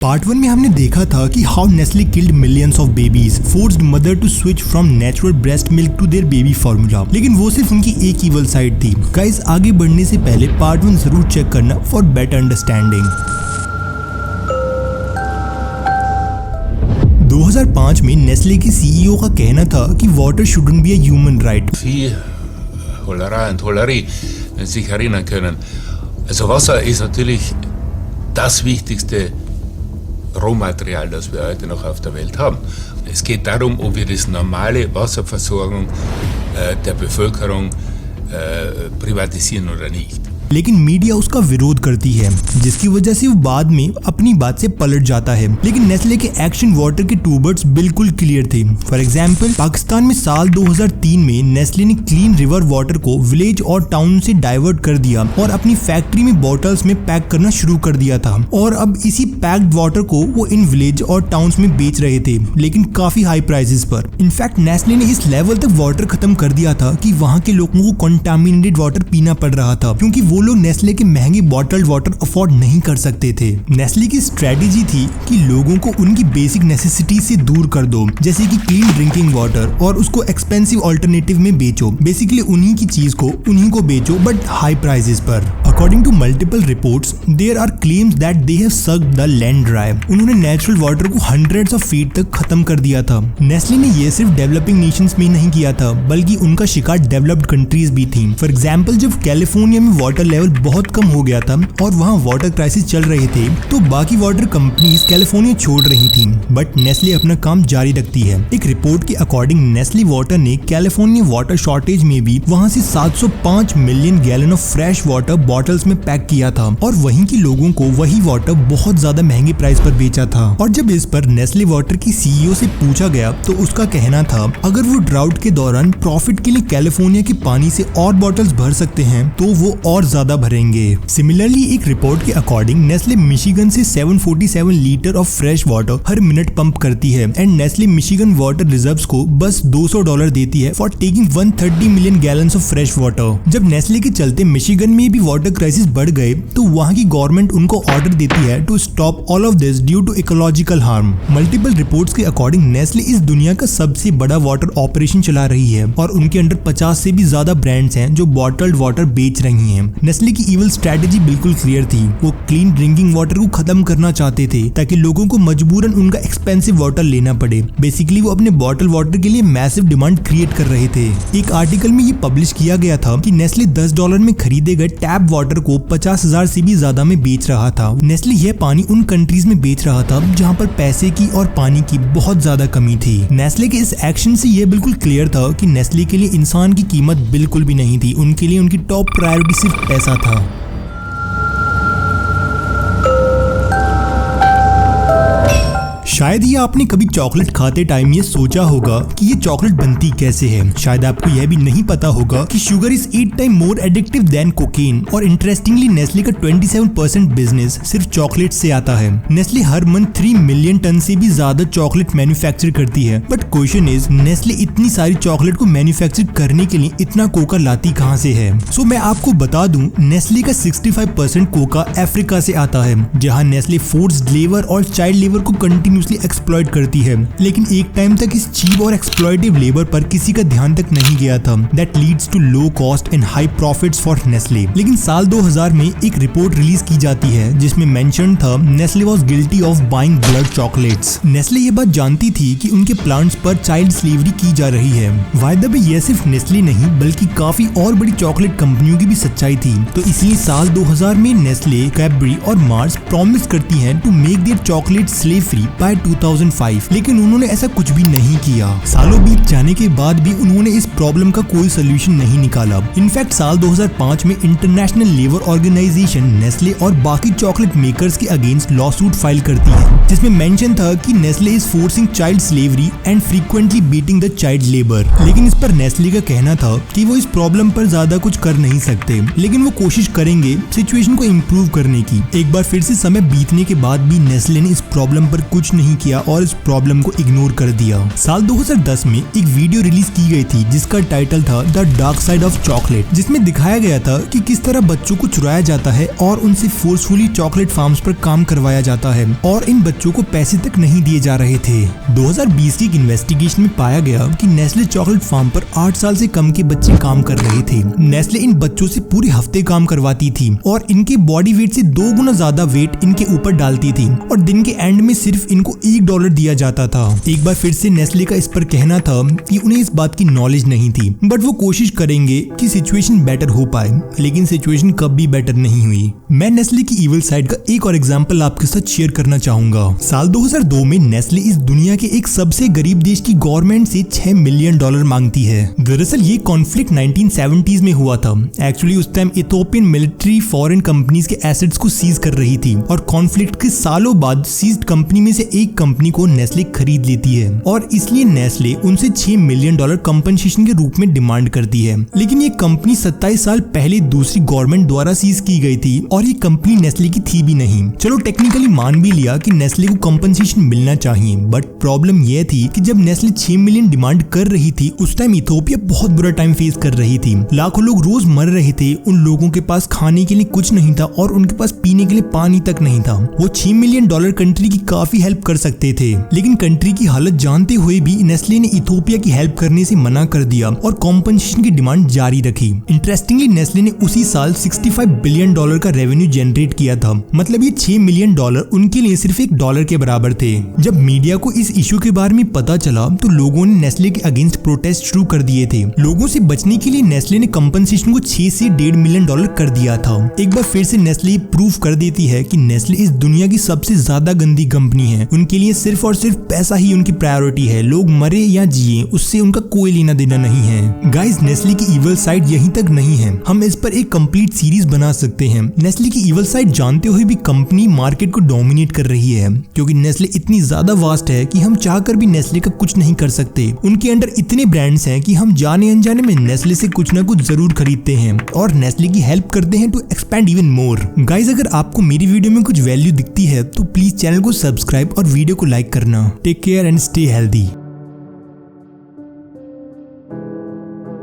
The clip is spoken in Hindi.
पार्ट 1 में हमने देखा था कि how Nestle killed millions of babies, forced mother to switch from natural breast milk to their baby formula. लेकिन वो सिर्फ उनकी एक ईवल साइड थी। गाइस, आगे बढ़ने से पहले पार्ट 1 जरूर चेक करना फॉर बेटर अंडरस्टैंडिंग। 2005 में नेस्ले के सीईओ का कहना था कि water shouldn't be a human right. Holerei und Holerie sich erinnern können. Also Wasser ist natürlich das wichtigste Rohmaterial, das wir heute noch auf der Welt haben. Es geht darum, ob wir die normale Wasserversorgung der Bevölkerung privatisieren oder nicht. लेकिन मीडिया उसका विरोध करती है, जिसकी वजह से वो बाद में अपनी बात से पलट जाता है। लेकिन नेस्ले के एक्शन वाटर के टूबर्स बिल्कुल क्लियर थे। फॉर एग्जांपल, पाकिस्तान में साल 2003 में नेस्ले ने क्लीन रिवर वाटर को विलेज और टाउन से डाइवर्ट कर दिया और अपनी फैक्ट्री में बॉटल्स में पैक करना शुरू कर दिया था। और अब इसी पैक्ड वाटर को वो इन विलेज और टाउन्स में बेच रहे थे, लेकिन काफी हाई प्राइसेस पर। इनफैक्ट नेस्ले ने इस लेवल तक वाटर खत्म कर दिया था कि वहाँ के लोगों को कंटामिनेटेड वाटर पीना पड़ रहा था, क्योंकि वो लोग नेस्ले के महंगे बॉटल्ड वाटर अफोर्ड नहीं कर सकते थे। नेस्ले की स्ट्रेटेजी थी कि लोगों को उनकी बेसिक नेसेसिटी से दूर कर दो, जैसे कि क्लीन ड्रिंकिंग वाटर, और उसको एक्सपेंसिव अल्टरनेटिव में बेचो। बेसिकली उन्हीं की चीज को उन्हीं को बेचो, बट हाई प्राइसेस पर। According to multiple reports, there are claims that they have sucked the land dry. उन्होंने नेचुरल वाटर को हंड्रेड्स ऑफ फीट तक खत्म कर दिया था। नेस्ले ने ये सिर्फ डेवलपिंग नेशंस में नहीं किया था, बल्कि उनका शिकार डेवलप्ड कंट्रीज भी थी। फॉर एग्जाम्पल, जब कैलिफोर्निया में वाटर लेवल बहुत कम हो गया था और वहाँ वाटर क्राइसिस चल रहे थे, तो बाकी वाटर कंपनीज कैलिफोर्निया छोड़ रही थी, बट नेस्ले अपना काम जारी रखती है। एक रिपोर्ट के अकॉर्डिंग नेस्ले वाटर ने कैलिफोर्निया वाटर शॉर्टेज में भी वहाँ से 705 million gallon of fresh water bottles में पैक किया था, और वहीं के लोगों को वही वाटर बहुत ज्यादा महंगे प्राइस पर बेचा था। और जब इस पर नेस्ले वाटर की सीईओ से पूछा गया, तो उसका कहना था अगर वो ड्राउट के दौरान प्रॉफिट के लिए कैलिफोर्निया के पानी से और बॉटल्स भर सकते हैं, तो वो और ज्यादा भरेंगे। सिमिलरली, एक रिपोर्ट के अकॉर्डिंग नेस्ले मिशिगन से 747 litre of fresh water her minute pump करती है, and Nestle Michigan water reserves को बस $200 देती है for taking 130 million gallons of fresh water. जब नेस्ले के चलते मिशिगन में भी वाटर क्राइसिस बढ़ गए, तो वहाँ की गवर्नमेंट उनको ऑर्डर देती है to stop all of this due to ecological harm. Multiple reports के अकॉर्डिंग नेस्ले इस दुनिया का सबसे बड़ा वाटर ऑपरेशन चला रही है, और उनके अंडर 50 से भी ज्यादा ब्रांड्स हैं जो बॉटल्ड वाटर बेच रही हैं। नेस्ले की ईवल स्ट्रेटेजी बिल्कुल क्लियर थी। वो क्लीन ड्रिंकिंग वाटर को खत्म करना चाहते थे, ताकि लोगों को मजबूरन उनका एक्सपेंसिव वाटर लेना पड़े। बेसिकली वो अपने बॉटल वाटर के लिए मैसिव डिमांड क्रिएट कर रहे थे। एक आर्टिकल में ये पब्लिश किया गया था कि नेस्ले $10 में खरीदे गए टैप वाटर को 50,000 से भी ज्यादा में बेच रहा था। नेस्ले यह पानी उन कंट्रीज में बेच रहा था जहाँ पर पैसे की और पानी की बहुत ज्यादा कमी थी। नेस्ले के इस एक्शन से यह बिल्कुल क्लियर था कि नेस्ले के लिए इंसान की कीमत बिल्कुल भी नहीं थी। उनके लिए उनकी टॉप प्रायोरिटी सिर्फ पैसा था। शायद ही आपने कभी चॉकलेट खाते टाइम ये सोचा होगा कि ये चॉकलेट बनती कैसे है। शायद आपको यह भी नहीं पता होगा कि sugar is 8 time more addictive than cocaine. और इंटरेस्टिंगली, नेस्ले का 27% बिजनेस सिर्फ चॉकलेट से आता है। नेस्ले हर मंथ 3 मिलियन टन से भी ज्यादा चॉकलेट मैन्युफैक्चर करती है। बट क्वेश्चन इज, नेस्ले इतनी सारी चॉकलेट को मैन्युफैक्चर करने के लिए इतना कोका लाती कहाँ से है? सो मैं आपको बता दूं, नेस्ले का 65% कोका अफ्रीका से आता है, जहाँ नेस्ले फोर्स्ड लेबर और चाइल्ड लेबर को कंटिन्यूसली एक्सप्लॉइट करती है। लेकिन एक टाइम तक इस चीप और एक्सप्लॉइटिव लेबर पर किसी का ध्यान तक नहीं गया था। That leads to low cost and high profits for Nestle. लेकिन साल 2000 में एक रिपोर्ट रिलीज की जाती है, जिसमें मेंशन था Nestle was guilty of buying blood chocolates. Nestle ये बात जानती थी कि उनके प्लांट्स पर चाइल्ड स्लेवरी की जा रही है। बाय द वे, ये सिर्फ नेस्ले नहीं बल्कि काफी और बड़ी चॉकलेट कंपनियों की भी सच्चाई थी। तो इसलिए साल 2000 में नेस्ले, कैडबरी और मार्स प्रॉमिस करती हैं to make their chocolate slave free by 2005, लेकिन उन्होंने ऐसा कुछ भी नहीं किया। सालों बीत जाने के बाद भी उन्होंने इस प्रॉब्लम का कोई सोल्यूशन नहीं निकाला। इनफैक्ट साल 2005 में इंटरनेशनल लेबर ऑर्गेनाइजेशन नेस्ले और बाकी चॉकलेट मेकर्स के अगेंस्ट लॉ सूट फाइल करती है, जिसमें मेंशन था कि Nestle is forcing child slavery and frequently beating the child labour. लेकिन इस पर नेस्ले का कहना था कि वो इस प्रॉब्लम पर ज्यादा कुछ कर नहीं सकते, लेकिन वो कोशिश करेंगे सिचुएशन को इम्प्रूव करने की। एक बार फिर से समय बीतने के बाद भी नेस्ले ने इस प्रॉब्लम पर कुछ नहीं किया और इस प्रॉब्लम को इग्नोर कर दिया। साल 2010 में एक वीडियो रिलीज की गई थी जिसका टाइटल था the dark side of chocolate, जिसमें दिखाया गया था कि किस तरह बच्चों को चुराया जाता है और उनसे फोर्सफुली चॉकलेट फार्म्स पर काम करवाया जाता है और इन बच्चों को पैसे तक नहीं दिए जा रहे थे। 2020 की एक इन्वेस्टिगेशन में पाया गया कि नेस्ले चॉकलेट फार्म पर 8 साल से कम के बच्चे काम कर रहे थे। नेस्ले इन बच्चों से पूरे हफ्ते काम करवाती थी और इनके बॉडी वेट से 2 गुना ज्यादा वेट इनके ऊपर डालती थी और दिन के एंड में सिर्फ इनको $1 दिया जाता था। एक बार फिर से नेस्ले का इस पर कहना था कि उन्हें इस बात की नॉलेज नहीं थी, बट वो कोशिश करेंगे कि सिचुएशन बेटर हो पाए, लेकिन सिचुएशन कभी बेटर नहीं हुई। मैं नेस्ले की इविल साइड का एक और एग्जांपल आपके साथ शेयर करना चाहूंगा। साल 2002 में नेस्ले इस दुनिया के एक सबसे गरीब देश की गवर्नमेंट से $6 मिलियन मांगती है। दरअसल ये कॉन्फ्लिक्ट 1970s में हुआ था। एक्चुअली उस time Ethiopian military foreign companies के एसेट्स को सीज कर रही थी और कॉन्फ्लिक्ट के सालों बाद सीज्ड कंपनी में से एक कंपनी को नेस्ले खरीद लेती है और इसलिए नेस्ले उनसे $6 मिलियन कंपनसेशन के रूप में डिमांड करती है। लेकिन ये कंपनी 27 साल पहले दूसरी गवर्नमेंट द्वारा सीज की गई थी और ये कंपनी नेस्ले की थी भी नहीं। चलो टेक्निकली मान भी लिया कि नेस्ले को कंपनसेशन मिलना चाहिए, बट प्रॉब्लम यह थी कि जब नेस्ले 6 मिलियन डिमांड कर रही थी उस टाइम इथोपिया बहुत बुरा टाइम फेस कर रही थी। लाखों लोग रोज मर रहे थे, उन लोगों के पास खाने के लिए कुछ नहीं था और उनके पास पीने के लिए पानी तक नहीं था। वो $6 मिलियन कंट्री की काफी हेल्प कर सकते थे, लेकिन कंट्री की हालत जानते हुए भी नेस्ले ने इथोपिया की हेल्प करने से मना कर दिया और कॉम्पनसेशन की डिमांड जारी रखी। इंटरेस्टिंगली नेस्ले ने उसी साल $65 बिलियन का रेवेन्यू जनरेट किया था, मतलब ये $6 मिलियन उनके लिए सिर्फ $1 के बराबर थे। जब मीडिया को इस इशू के बारे में पता चला तो लोगों ने नेस्ले के अगेंस्ट प्रोटेस्ट शुरू कर दिए थे। लोगों से बचने के लिए नेस्ले ने कंपनसेशन को 6 से $1.5 मिलियन कर दिया था। एक बार फिर से नेस्ले प्रूव कर देती है कि नेस्ले इस दुनिया की सबसे ज्यादा गंदी कंपनी है। उनके लिए सिर्फ और सिर्फ पैसा ही उनकी प्रायोरिटी है। लोग मरे या जिए उससे उनका कोई लेना देना नहीं है। गाइस, नेस्ले की इविल साइड यहीं तक नहीं है, हम इस पर एक कंप्लीट सीरीज बना सकते हैं। नेस्ले की इविल साइड जानते हुए भी कंपनी मार्केट को डोमिनेट कर रही है, क्योंकि नेस्ले इतनी ज्यादा वास्ट है कि हम चाहकर भी नेस्ले का कुछ नहीं कर सकते। उनके अंडर इतने ब्रांड्स हैं कि हम जाने अनजाने में नेस्ले से कुछ ना कुछ जरूर खरीदते हैं और नेस्ले की हेल्प करते हैं to expand even more. Guys, अगर आपको मेरी वीडियो में कुछ वैल्यू दिखती है तो प्लीज चैनल को सब्सक्राइब और वीडियो को लाइक करना। Take care and stay healthy.